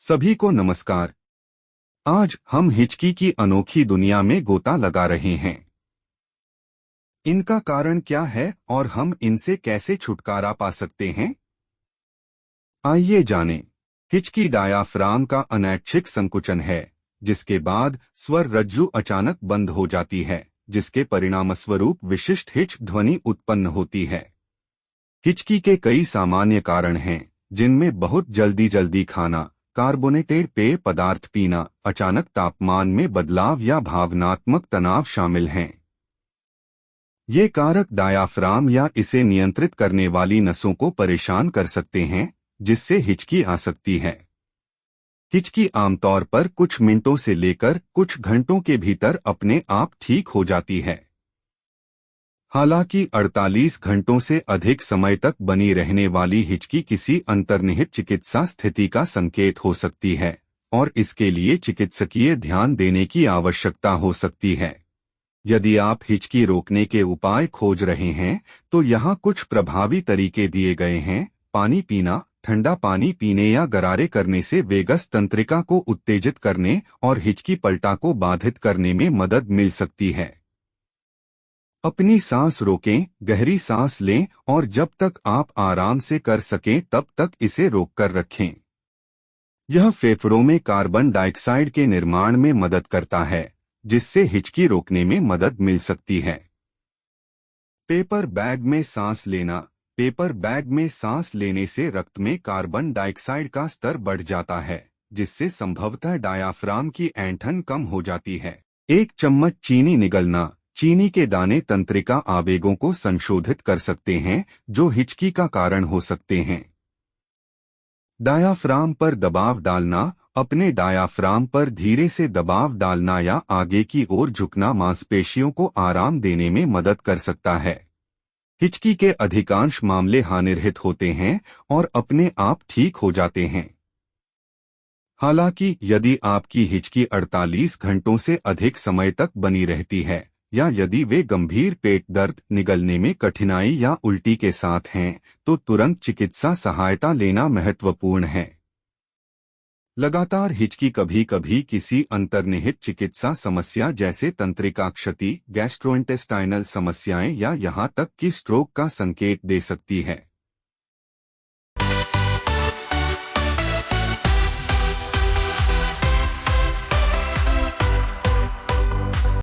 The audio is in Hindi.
सभी को नमस्कार। आज हम हिचकी की अनोखी दुनिया में गोता लगा रहे हैं। इनका कारण क्या है और हम इनसे कैसे छुटकारा पा सकते हैं? आइए जानें। हिचकी डायाफ्राम का अनैच्छिक संकुचन है, जिसके बाद स्वर रज्जु अचानक बंद हो जाती है, जिसके परिणामस्वरूप विशिष्ट हिच ध्वनि उत्पन्न होती है। हिचकी के कई सामान्य कारण हैं, जिनमें बहुत जल्दी खाना, कार्बोनेटेड पेय पदार्थ पीना, अचानक तापमान में बदलाव या भावनात्मक तनाव शामिल हैं। ये कारक डायाफ्राम या इसे नियंत्रित करने वाली नसों को परेशान कर सकते हैं, जिससे हिचकी आ सकती है। हिचकी आमतौर पर कुछ मिनटों से लेकर कुछ घंटों के भीतर अपने आप ठीक हो जाती है। हालांकि 48 घंटों से अधिक समय तक बनी रहने वाली हिचकी किसी अंतर्निहित चिकित्सा स्थिति का संकेत हो सकती है और इसके लिए चिकित्सकीय ध्यान देने की आवश्यकता हो सकती है। यदि आप हिचकी रोकने के उपाय खोज रहे हैं, तो यहाँ कुछ प्रभावी तरीके दिए गए हैं। पानी पीना, ठंडा पानी पीने या गरारे करने से वेगस तंत्रिका को उत्तेजित करने और हिचकी पलटा को बाधित करने में मदद मिल सकती है। अपनी सांस रोकें, गहरी सांस लें और जब तक आप आराम से कर सकें तब तक इसे रोककर रखें। यह फेफड़ों में कार्बन डाइऑक्साइड के निर्माण में मदद करता है, जिससे हिचकी रोकने में मदद मिल सकती है। पेपर बैग में सांस लेना। पेपर बैग में सांस लेने से रक्त में कार्बन डाइऑक्साइड का स्तर बढ़ जाता है, जिससे संभवतः डायाफ्राम की ऐंठन कम हो जाती है। 1 चम्मच चीनी निगलना। चीनी के दाने तंत्रिका आवेगों को संशोधित कर सकते हैं, जो हिचकी का कारण हो सकते हैं। डायाफ्राम पर दबाव डालना। अपने डायाफ्राम पर धीरे से दबाव डालना या आगे की ओर झुकना मांसपेशियों को आराम देने में मदद कर सकता है। हिचकी के अधिकांश मामले हानिरहित होते हैं और अपने आप ठीक हो जाते हैं। हालांकि यदि आपकी हिचकी 48 घंटों से अधिक समय तक बनी रहती है या यदि वे गंभीर पेट दर्द, निगलने में कठिनाई या उल्टी के साथ हैं, तो तुरंत चिकित्सा सहायता लेना महत्वपूर्ण है। लगातार हिचकी कभी कभी किसी अंतर्निहित चिकित्सा समस्या जैसे तंत्रिका क्षति, गैस्ट्रोइंटेस्टाइनल समस्याएं या यहां तक कि स्ट्रोक का संकेत दे सकती है।